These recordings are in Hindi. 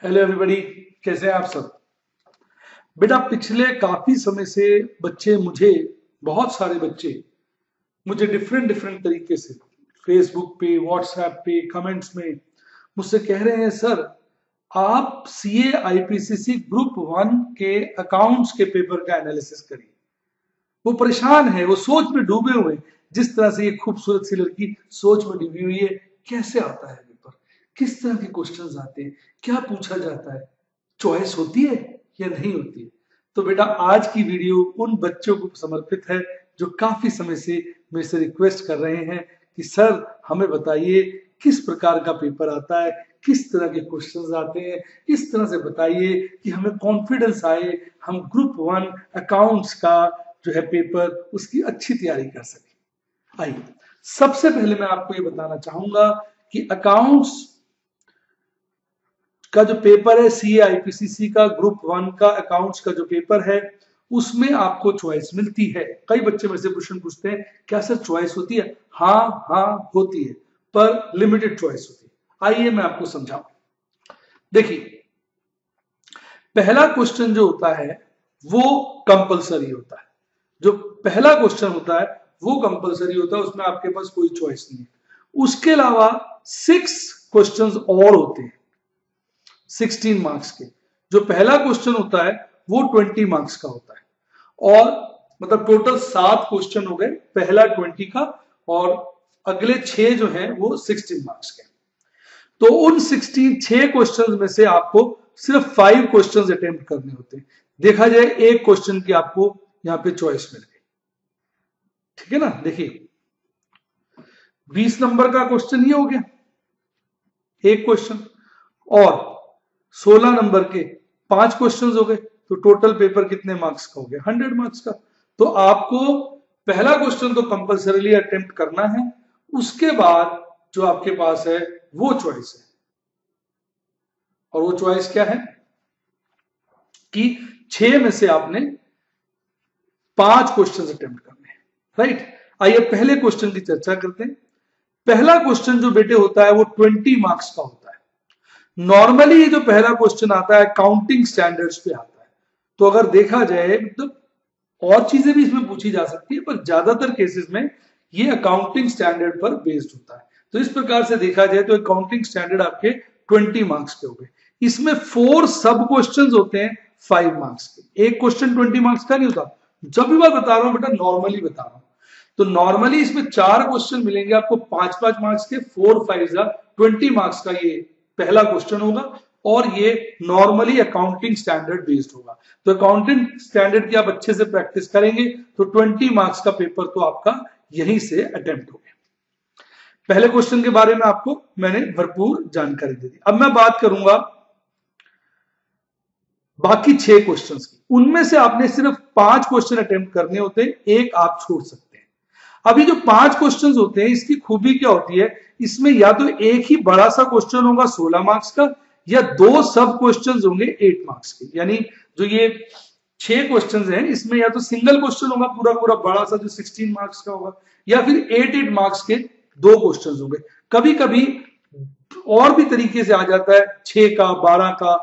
हेलो एवरीबॉडी, कैसे हैं आप सब। बेटा पिछले काफी समय से बहुत सारे बच्चे मुझे डिफरेंट डिफरेंट तरीके से फेसबुक पे, व्हाट्सएप पे, कमेंट्स में मुझसे कह रहे हैं, सर आप सीए आईपीसीसी ग्रुप 1 के अकाउंट्स के पेपर का एनालिसिस करिए। वो परेशान है, वो सोच में डूबे हुए हैं। जिस तरह से ये खूबसूरत सी लड़की सोच में डूबी हुई है, कैसे आता है पेपर, किस तरह के क्वेश्चंस आते हैं, क्या पूछा जाता है, चॉइस होती है या नहीं होती है। तो बेटा आज की वीडियो उन बच्चों को समर्पित है जो काफी समय से मेरे से रिक्वेस्ट कर रहे हैं कि सर हमें बताइए किस प्रकार का पेपर आता है, किस तरह के क्वेश्चंस आते हैं, इस तरह से बताइए कि हमें कॉन्फिडेंस आए, हम ग्रुप 1 अकाउंट्स का जो है पेपर उसकी अच्छी तैयारी कर सके। आइए सबसे पहले मैं आपको ये बताना चाहूंगा कि अकाउंट्स का जो पेपर है, सीए आईपीसीसी का ग्रुप 1 का अकाउंट्स का जो पेपर है उसमें आपको चॉइस मिलती है। कई बच्चे मेरे से क्वेश्चन पूछते हैं, क्या सर चॉइस होती है? हाँ हाँ होती है, पर लिमिटेड चॉइस होती है। आइए मैं आपको समझाऊं। देखिए, पहला क्वेश्चन जो होता है वो कंपलसरी होता है। जो पहला क्वेश्चन होता है वो कंपलसरी होता है, उसमें आपके पास कोई चॉइस नहीं है। उसके अलावा 6 क्वेश्चंस और होते हैं 16 मार्क्स के। जो पहला क्वेश्चन होता है वो 20 मार्क्स का होता है, और मतलब टोटल 7 क्वेश्चन हो गए, पहला 20 का और अगले 6 जो हैं वो 16 मार्क्स के। तो उन 6 क्वेश्चंस में से आपको सिर्फ 5 क्वेश्चंस अटेम्प्ट करने होते हैं। देखा जाए एक क्वेश्चन की आपको यहां पे चॉइस मिल गई, ठीक है ना। देखिए 20 नंबर का क्वेश्चन ये हो गया एक क्वेश्चन, और 16 नंबर के 5 क्वेश्चंस हो गए, तो टोटल पेपर कितने मार्क्स का हो गया? 100 मार्क्स का। तो आपको पहला क्वेश्चन तो कंपल्सरीली अटेम्प्ट करना है, उसके बाद जो आपके पास है वो चॉइस है। और वो चॉइस क्या है कि 6 में से आपने 5 क्वेश्चन अटेम्प्ट करने हैं, राइट। आइए पहले क्वेश्चन की चर्चा करते हैं। पहला क्वेश्चन जो बेटे होता है वो 20 मार्क्स का होता है। नॉर्मली ये जो पहला क्वेश्चन आता है काउंटिंग स्टैंडर्ड्स पे आता है। तो अगर देखा जाए मतलब और चीजें भी इसमें पूछी जा सकती है, पर ज्यादातर केसेस में ये अकाउंटिंग स्टैंडर्ड पर बेस्ड होता है। तो इस प्रकार से देखा जाए तो अकाउंटिंग स्टैंडर्ड आपके 20 मार्क्स के हो गए। इसमें 4 सब क्वेश्चंस होते हैं 5 मार्क्स के। एक क्वेश्चन 20 मार्क्स का नहीं होता। जब भी मैं बता रहा हूं बेटा नॉर्मली बता रहा हूं। तो नॉर्मली इसमें 4 क्वेश्चन मिलेंगे आपको 5-5 मार्क्स के, 4 5 20 मार्क्स का ये पहला क्वेश्चन होगा, और ये नॉर्मली अकाउंटिंग स्टैंडर्ड बेस्ड होगा। तो अकाउंटिंग स्टैंडर्ड की आप अच्छे से प्रैक्टिस करेंगे तो 20 मार्क्स का पेपर तो आपका यहीं से अटेम्प्ट हो गया। पहले क्वेश्चन के बारे में आपको मैंने भरपूर जानकारी दे दी। अब मैं बात करूंगा बाकी 6 क्वेश्चंस की। उनमें से आपने सिर्फ 5 क्वेश्चन अटेम्प्ट करने होते हैं, एक आप छोड़ सकते हैं। अभी जो 5 क्वेश्चंस होते हैं इसकी खूबी क्या होती है, इसमें या तो एक ही बड़ा सा क्वेश्चन होगा 16 मार्क्स का, या 2 सब क्वेश्चंस होंगे 8 मार्क्स के। यानी जो ये 6 क्वेश्चंस हैं इसमें या तो सिंगल क्वेश्चन होगा पूरा पूरा बड़ा सा जो 16 मार्क्स का होगा, या फिर 8 मार्क्स के 2 क्वेश्चंस होंगे। कभी कभी और भी तरीके से आ जाता है, 6 का 12 का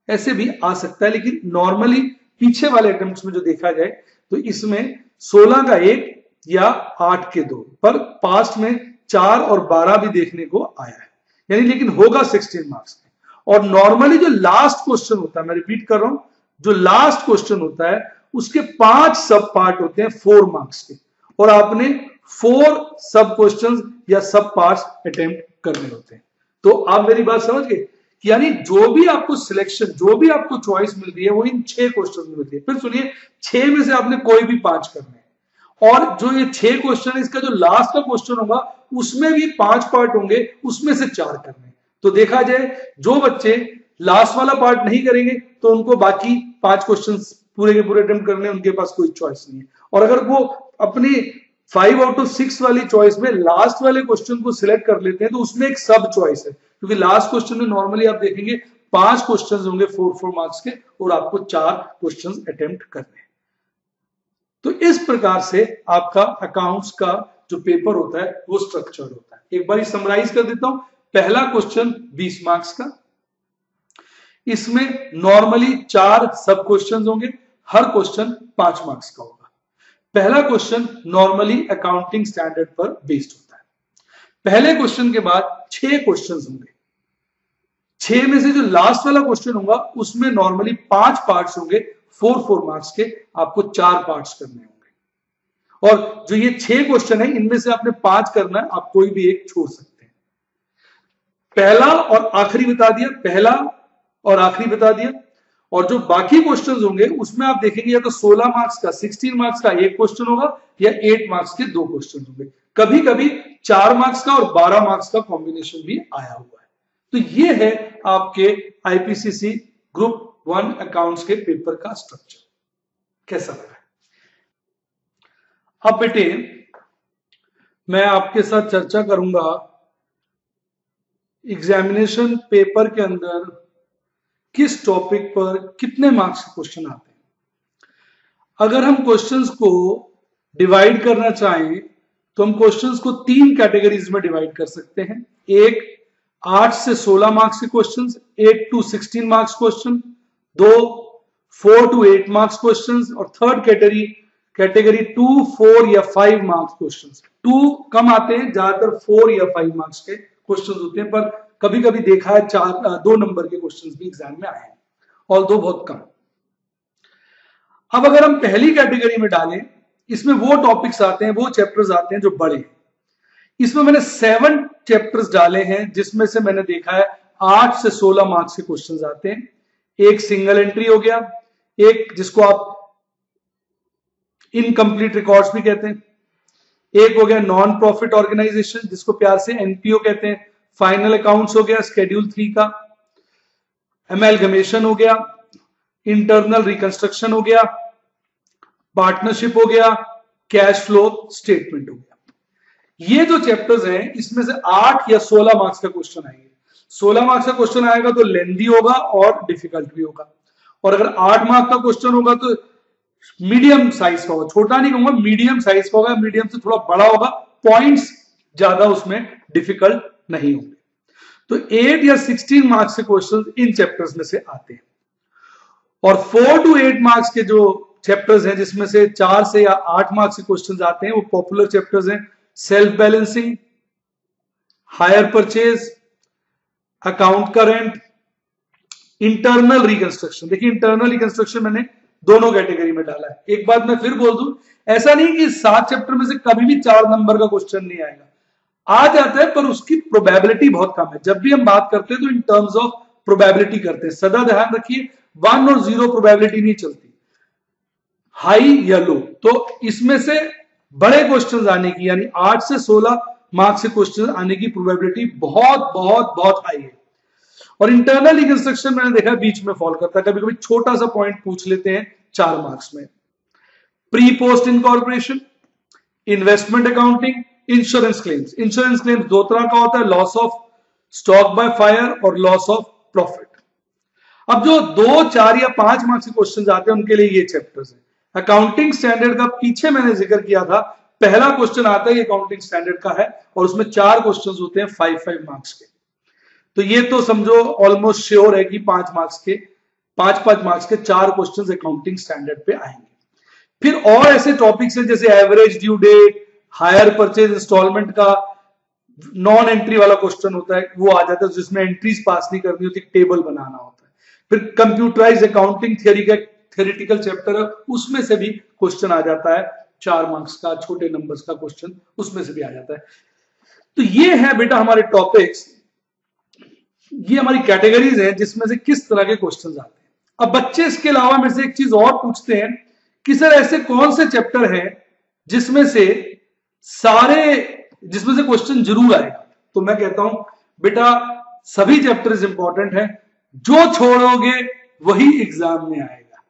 ऐसे भी आ सकता है, लेकिन नॉर्मली पीछे वाले अटेम्प्ट्स में जो देखा जाए तो इसमें 16 का 1 या 8 के 2, पर पास्ट में 4 और 12 भी देखने को आया है, यानी लेकिन होगा 16 मार्क्स में। और नॉर्मली जो लास्ट क्वेश्चन होता है, मैं रिपीट कर रहा हूं, जो लास्ट क्वेश्चन होता है उसके 5 सब पार्ट होते हैं 4 मार्क्स के, और आपने 4 सब क्वेश्चन या सब पार्ट्स अटेम्प्ट करने होते हैं। तो आप मेरी बात समझ गए, यानी जो भी आपको सिलेक्शन, जो भी आपको चॉइस मिल रही है वो इन 6 क्वेश्चन में मिलती है। फिर सुनिए, 6 में से आपने कोई भी 5 करने हैं, और जो ये 6 क्वेश्चन है इसका जो लास्ट का क्वेश्चन होगा उसमें भी 5 पार्ट होंगे, उसमें से 4 करने। तो देखा जाए जो बच्चे लास्ट वाला पार्ट नहीं करेंगे तो उनको बाकी 5 क्वेश्चन पूरे के पूरे अटेम्प्ट करने, उनके पास कोई चॉइस नहीं है। और अगर वो अपनी 5 आउट ऑफ 6 वाली चॉइस में लास्ट वाले क्वेश्चन को सिलेक्ट कर लेते हैं तो उसमें एक सब चॉइस है, क्योंकि लास्ट क्वेश्चन में नॉर्मली आप देखेंगे 5 क्वेश्चंस होंगे 4 मार्क्स के, और आपको 4 क्वेश्चंस अटेम्प्ट करने हैं। तो इस प्रकार से आपका अकाउंट्स का जो पेपर होता है वो स्ट्रक्चर होता है। एक बार समराइज कर देता हूं। पहला क्वेश्चन 20 मार्क्स का, इसमें नॉर्मली 4 सब क्वेश्चन होंगे, हर क्वेश्चन 5 मार्क्स का होगा। पहला क्वेश्चन नॉर्मली अकाउंटिंग स्टैंडर्ड पर बेस्ड होता है। पहले क्वेश्चन के बाद 6 क्वेश्चन होंगे, 6 में से जो लास्ट वाला क्वेश्चन होगा उसमें नॉर्मली 5 पार्ट्स होंगे, 4 मार्क्स के, आपको 4 पार्ट्स करने होंगे। और जो ये 6 क्वेश्चन है इनमें से आपने 5 करना है, आप कोई भी एक छोड़ सकते हैं। पहला और आखिरी बता दिया, पहला और आखिरी बता दिया, और जो बाकी क्वेश्चंस होंगे उसमें आप देखेंगे या तो 16 मार्क्स का, 16 मार्क्स का एक क्वेश्चन होगा या 8 मार्क्स के 2 क्वेश्चन होंगे। कभी कभी 4 मार्क्स का और 12 मार्क्स का कॉम्बिनेशन भी आया हुआ है। तो ये है आपके आईपीसीसी ग्रुप 1 अकाउंट्स के पेपर का स्ट्रक्चर। कैसा लगा? अब बेटे मैं आपके साथ चर्चा करूंगा एग्जामिनेशन पेपर के अंदर किस टॉपिक पर कितने मार्क्स के क्वेश्चन आते हैं। अगर हम क्वेश्चंस को डिवाइड करना चाहें तो हम क्वेश्चंस को 3 कैटेगरीज में डिवाइड कर सकते हैं। एक 8 से 16 मार्क्स के questions, 8 to 16 marks question, 2 4 to 8 marks questions, और थर्ड कैटेगरी 2, 4 या 5 मार्क्स क्वेश्चंस। 2 कम आते हैं, ज्यादातर 4 या 5 मार्क्स के क्वेश्चंस होते हैं, पर कभी कभी देखा है 2 नंबर के क्वेश्चंस भी एग्जाम में आए हैं, और 2 बहुत कम। अब अगर हम पहली कैटेगरी में डालें, इसमें वो टॉपिक्स आते हैं, वो चैप्टर्स आते हैं जो बड़े हैं। इसमें मैंने 7 चैप्टर्स डाले हैं, जिसमें से मैंने देखा है 8 से 16 मार्क्स के क्वेश्चंस आते हैं। एक सिंगल एंट्री हो गया, एक जिसको आप इनकम्प्लीट रिकॉर्ड्स भी कहते हैं, एक हो गया नॉन प्रॉफिट ऑर्गेनाइजेशन जिसको प्यार से एनपीओ कहते हैं, फाइनल अकाउंट्स हो गया शेड्यूल 3 का, एमैलगमेशन हो गया, इंटरनल रिकंस्ट्रक्शन हो गया, पार्टनरशिप हो गया, कैश फ्लो स्टेटमेंट हो गया। ये जो चैप्टर्स हैं इसमें से 8 या 16 मार्क्स का क्वेश्चन आएंगे। 16 मार्क्स का क्वेश्चन आएगा तो लेंदी होगा और डिफिकल्ट भी होगा, और अगर 8 मार्क्स का क्वेश्चन होगा तो मीडियम साइज का होगा, छोटा नहीं कहूंगा, मीडियम साइज का होगा, मीडियम से थोड़ा बड़ा होगा, पॉइंट्स ज्यादा उसमें डिफिकल्ट नहीं होंगे। तो 8 या 16 मार्क्स के क्वेश्चन इन चैप्टर्स में से आते हैं, और 4 to 8 मार्क्स के जो चैप्टर्स हैं जिसमें से 4 से या 8 मार्क्स के क्वेश्चन आते हैं वो पॉपुलर चैप्टर्स हैं, self balancing, hire purchase, account current, internal reconstruction. देखिए इंटरनल रिकंस्ट्रक्शन मैंने दोनों कैटेगरी में डाला है। एक बात मैं फिर बोल दूं, ऐसा नहीं कि 7 चैप्टर में से कभी भी 4 नंबर का क्वेश्चन नहीं आएगा, आ जाता है, पर उसकी प्रोबेबिलिटी बहुत कम है। जब भी हम बात करते हैं तो इन टर्म्स ऑफ प्रोबेबिलिटी करते हैं, सदा ध्यान रखिए 1 और 0 प्रोबेबिलिटी नहीं चलती, हाई या लो। तो इसमें से बड़े क्वेश्चंस आने की, यानी 8 से 16 मार्क्स के क्वेश्चन आने की प्रोबेबिलिटी बहुत बहुत बहुत हाई है। और इंटरनल रिकंस्ट्रक्शन मैंने देखा बीच में फॉल करता है, कभी कभी छोटा सा पॉइंट पूछ लेते हैं 4 मार्क्स में। Pre post incorporation, investment accounting, insurance claims. Insurance claims 2 तरह का होता है, loss of stock by fire और लॉस ऑफ प्रॉफिट। अब जो 2, 4 या 5 मार्क्स के क्वेश्चन आते हैं उनके लिए ये चैप्टर्स है। अकाउंटिंग स्टैंडर्ड का पीछे मैंने जिक्र किया था, पहला क्वेश्चन आता है अकाउंटिंग स्टैंडर्ड का है, और उसमें 4 क्वेश्चन होते हैं 5 मार्क्स के। तो ये तो समझो ऑलमोस्ट श्योर है कि 5 मार्क्स के 5 मार्क्स के 4 क्वेश्चन अकाउंटिंग स्टैंडर्ड पे आएंगे। फिर और ऐसे टॉपिक्स हैं जैसे average due date, hire purchase instalment का नॉन एंट्री वाला क्वेश्चन होता है, वो आ जाता है जिसमें एंट्रीज पास नहीं करनी होती, टेबल बनाना होता है। फिर कंप्यूटराइज अकाउंटिंग थियरी का थियोरेटिकल चैप्टर है, उसमें से भी क्वेश्चन आ जाता है 4 मार्क्स का, छोटे नंबर्स का क्वेश्चन उसमें से भी आ जाता है। तो ये है बेटा हमारे टॉपिक्स, ये हमारी कैटेगरीज हैं जिसमें से किस तरह के क्वेश्चंस आते हैं। अब बच्चे इसके अलावा मेरे से एक चीज और पूछते हैं कि सर ऐसे कौन से चैप्टर हैं जिसमें से क्वेश्चन जरूर आएगा। तो मैं कहता हूं बेटा सभी चैप्टर्स इंपॉर्टेंट हैं, जो छोड़ोगे वही एग्जाम में आएगा।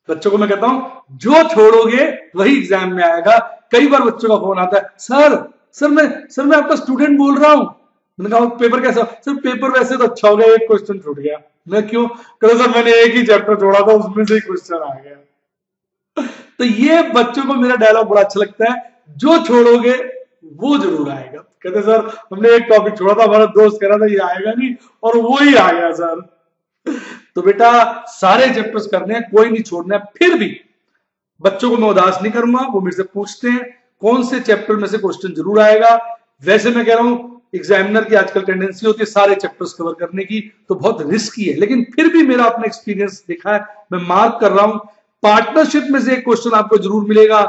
बच्चों को मैं कहता हूं जो छोड़ोगे वही एग्जाम में आएगा। कई बार बच्चों का फोन आता है, सर मैं आपका स्टूडेंट बोल रहा हूं। मैंने कहा पेपर कैसा? सर पेपर वैसे तो अच्छा हो गया, एक क्वेश्चन छूट गया। मैं क्यों? कहते सर मैंने एक ही चैप्टर छोड़ा था, उसमें से क्वेश्चन आ गया। तो ये बच्चों को मेरा डायलॉग बड़ा अच्छा लगता है, जो छोड़ोगे वो जरूर आएगा। कहते सर हमने एक टॉपिक छोड़ा था, हमारा दोस्त कह रहा था ये आएगा नहीं, और वो ही आ गया सर। तो बेटा सारे चैप्टर्स करने हैं, कोई नहीं छोड़ना है। फिर भी बच्चों को मैं उदास नहीं करूंगा, वो मेरे से पूछते हैं कौन से चैप्टर में से क्वेश्चन जरूर आएगा। वैसे मैं कह रहा हूं एग्जामिनर की आजकल टेंडेंसी होती है सारे चैप्टर्स कवर करने की, तो बहुत रिस्की है, लेकिन फिर भी मेरा अपना एक्सपीरियंस देखा है, मैं मार्क कर रहा हूं। पार्टनरशिप में से एक क्वेश्चन आपको जरूर मिलेगा,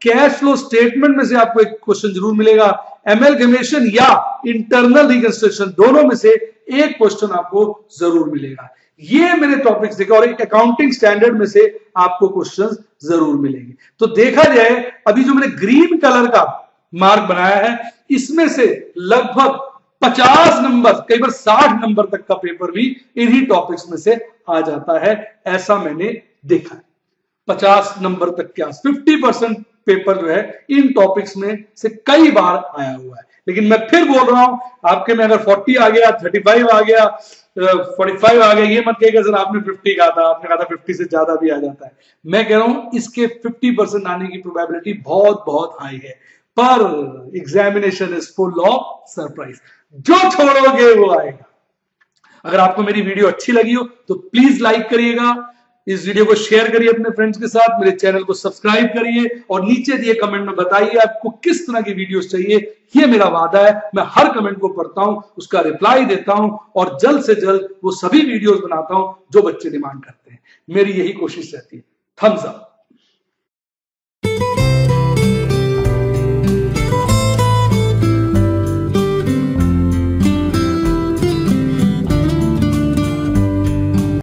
कैश फ्लो स्टेटमेंट में से आपको एक क्वेश्चन जरूर मिलेगा, एमलगमेशन या इंटरनल रिकंस्ट्रक्शन दोनों में से एक क्वेश्चन आपको जरूर मिलेगा। ये मेरे टॉपिक्स देखे, और एक अकाउंटिंग स्टैंडर्ड में से आपको क्वेश्चंस जरूर मिलेंगे। तो देखा जाए अभी जो मैंने ग्रीन कलर का मार्क बनाया है, इसमें से लगभग 50 नंबर, कई बार 60 नंबर तक का पेपर भी इन्हीं टॉपिक्स में से आ जाता है, ऐसा मैंने देखा है। 50 नंबर तक क्या 50% पेपर जो है इन टॉपिक्स में से कई बार आया हुआ है। लेकिन मैं फिर बोल रहा हूं, आपके में अगर 40 आ गया, 35 आ गया, 45 आ गया, ये मत कहिएगा सर आपने 50 कहा था, आपने कहा था 50 से ज्यादा भी आ जाता है। मैं कह रहा हूं इसके 50% आने की प्रोबेबिलिटी बहुत बहुत हाई है, पर examination is full of surprise, जो छोड़ोगे वो आएगा। अगर आपको मेरी वीडियो अच्छी लगी हो तो प्लीज लाइक करिएगा, इस वीडियो को शेयर करिए अपने फ्रेंड्स के साथ, मेरे चैनल को सब्सक्राइब करिए, और नीचे दिए कमेंट में बताइए आपको किस तरह की वीडियोस चाहिए। ये मेरा वादा है, मैं हर कमेंट को पढ़ता हूं, उसका रिप्लाई देता हूं, और जल्द से जल्द वो सभी वीडियोस बनाता हूं जो बच्चे डिमांड करते हैं। मेरी यही कोशिश रहती है। Thumbs up.